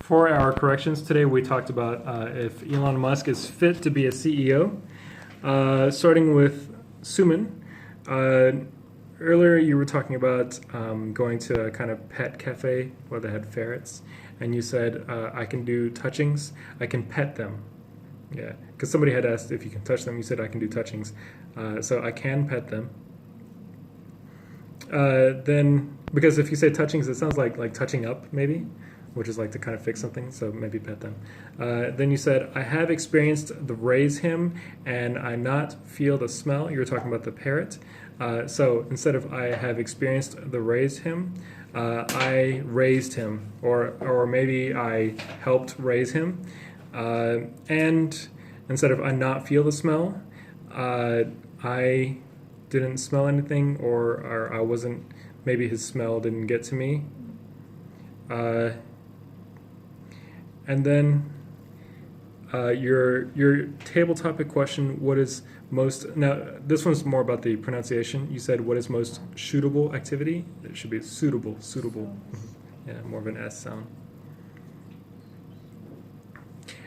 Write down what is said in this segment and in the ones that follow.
For our corrections today, we talked about if Elon Musk is fit to be a CEO. Starting with Suman. Earlier, you were talking about going to a kind of pet cafe where they had ferrets, and you said, I can do touchings, I can pet them. Yeah, because somebody had asked if you can touch them. You said, I can do touchings. So I can pet them. Then, because if you say touchings, it sounds like touching up, maybe, which is like to kind of fix something, so maybe pet them. Then you said, I have experienced the raise him, and I not feel the smell. You were talking about the parrot. So instead of I have experienced the raise him, I raised him, or maybe I helped raise him. And instead of I not feel the smell, I didn't smell anything, or I wasn't, maybe his smell didn't get to me. And then your table topic question, what is most, now this one's more about the pronunciation. You said what is most shootable activity? It should be suitable. Yeah, more of an S sound.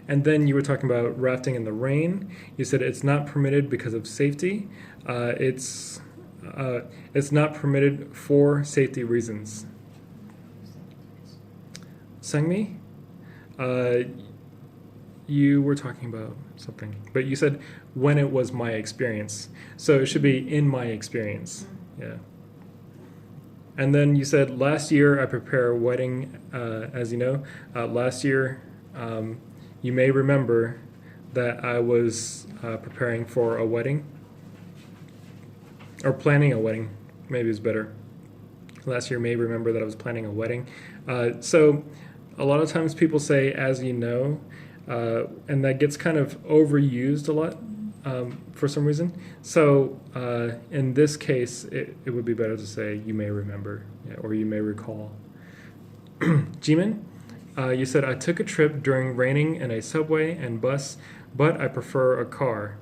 And then you were talking about rafting in the rain. You said it's not permitted because of safety. It's not permitted for safety reasons. Sangmi? You were talking about something, but you said when it was my experience. So it should be in my experience. Yeah. And then you said last year I prepare a wedding, as you know. Last year, you may remember that I was preparing for a wedding, or planning a wedding, maybe is better. Last year may remember that I was planning a wedding. So a lot of times people say, as you know, and that gets kind of overused a lot for some reason. So in this case, it would be better to say, you may remember, yeah, or you may recall. Jimin, you said, I took a trip during raining in a subway and bus, but I prefer a car.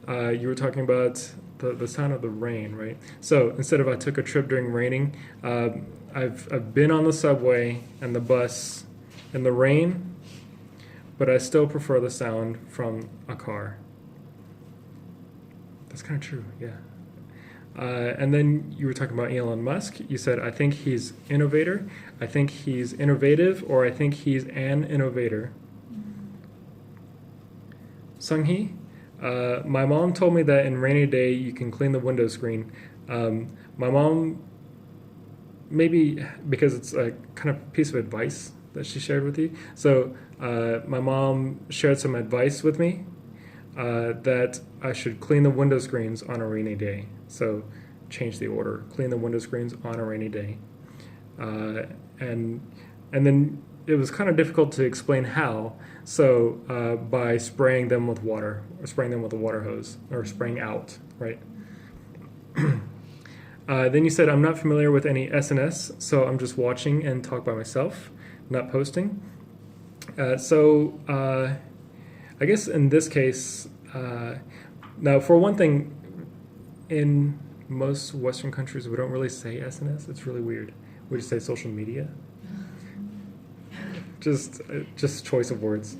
You were talking about the sound of the rain, right? So instead of I took a trip during raining, I've been on the subway and the bus in the rain, but I still prefer the sound from a car. That's kind of true, yeah. And then you were talking about Elon Musk. You said, I think he's innovator, I think he's innovative, or I think he's an innovator. Sung-hee, my mom told me that in rainy day you can clean the window screen. My mom, maybe because it's a kind of piece of advice that she shared with you. So my mom shared some advice with me that I should clean the window screens on a rainy day. So change the order, clean the window screens on a rainy day. And then it was kind of difficult to explain how. So by spraying them with water, or spraying them with a water hose, or spraying out, right? Then you said, I'm not familiar with any SNS, so I'm just watching and talk by myself, not posting. So I guess in this case, now for one thing, in most Western countries, we don't really say SNS. It's really weird. We just say social media. Just choice of words.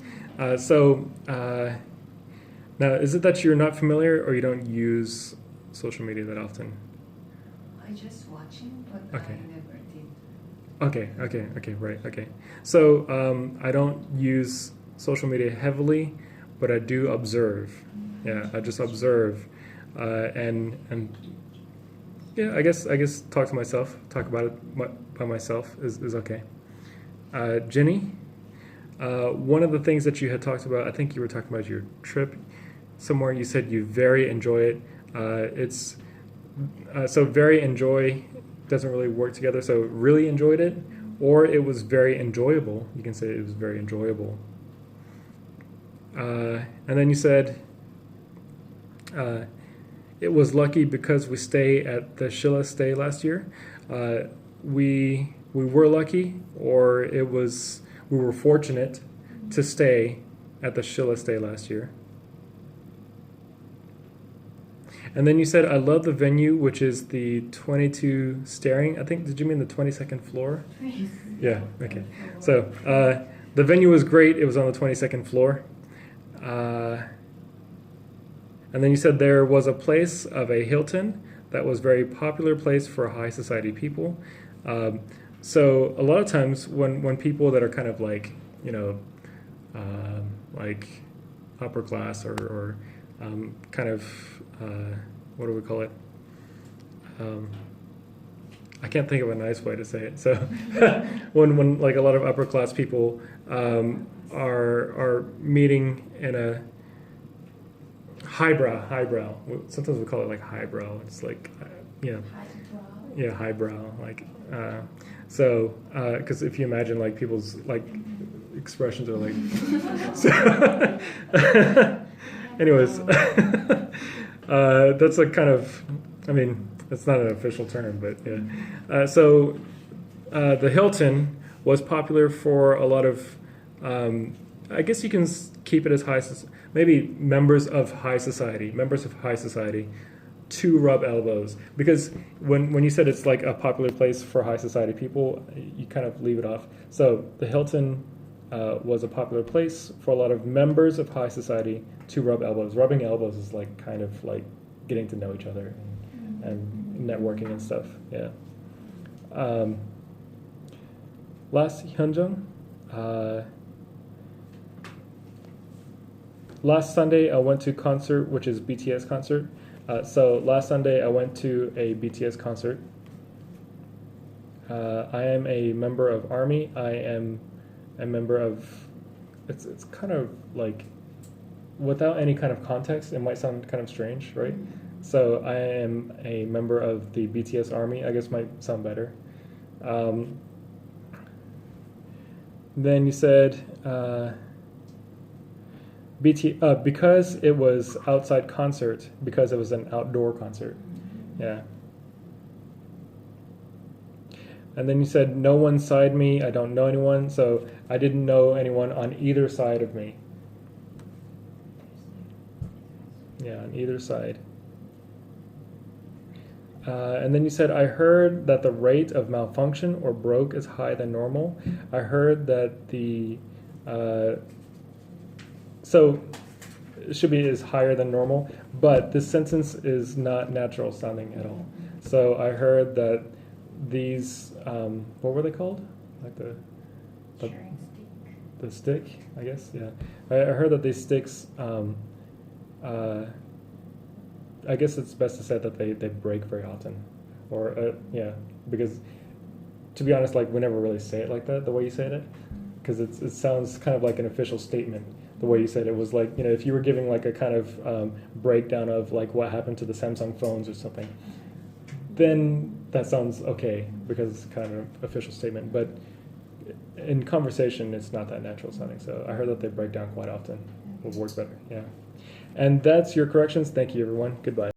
So now, is it that you're not familiar or you don't use social media that often? I just watching, but Okay. I never did. Okay, right, okay. So I don't use social media heavily, but I do observe. Yeah, I just observe, and yeah, I guess talk to myself, talk about it by myself is okay. Jenny, one of the things that you had talked about, I think you were talking about your trip somewhere. You said you very enjoy it. It's so very enjoy doesn't really work together. So really enjoyed it, or it was very enjoyable. You can say it was very enjoyable. And then you said it was lucky because we stay at the Shilla stay last year. We were lucky, or we were fortunate to stay at the Shilla stay last year. And then you said, I love the venue, which is the 22 staring. I think, did you mean the 22nd floor? Yeah, okay. So The venue was great. It was on the 22nd floor. And then you said there was a place of a Hilton that was very popular place for high society people. So a lot of times when people that are kind of like, like upper class or kind of, what do we call it? I can't think of a nice way to say it. So when like a lot of upper class people are meeting in a highbrow. Sometimes we call it like highbrow. It's like, yeah, highbrow. Like, so because if you imagine like people's like expressions are like, so anyways, that's a kind of, I mean, it's not an official term, but yeah. So the Hilton was popular for a lot of, I guess you can keep it as maybe members of high society to rub elbows. Because when you said it's like a popular place for high society people, you kind of leave it off. So the Hilton was a popular place for a lot of members of high society to rub elbows. Rubbing elbows is like kind of like getting to know each other and networking and stuff. Yeah. Last Hyunjung. Last Sunday I went to concert, which is BTS concert. So last Sunday I went to a BTS concert. I am a member of ARMY. I am a member of. It's kind of like, without any kind of context, it might sound kind of strange, right? So I am a member of the BTS ARMY. I guess might sound better. Then you said. Because it was outside concert, because it was an outdoor concert. Yeah. And then you said, no one side me, I don't know anyone, so I didn't know anyone on either side of me. Yeah, on either side. And then you said, I heard that the rate of malfunction or broke is higher than normal. I heard that the... So it should be is higher than normal, but this sentence is not natural sounding at all. So I heard that these, what were they called? Like the stick, I guess. Yeah, I heard that these sticks. I guess it's best to say that they break very often, or yeah, because to be honest, like we never really say it like that the way you said it, because it sounds kind of like an official statement. The way you said it was like, if you were giving like a kind of breakdown of like what happened to the Samsung phones or something, then that sounds okay because it's kind of an official statement. But in conversation, it's not that natural sounding. So I heard that they break down quite often. It would work better, yeah. And that's your corrections. Thank you, everyone. Goodbye.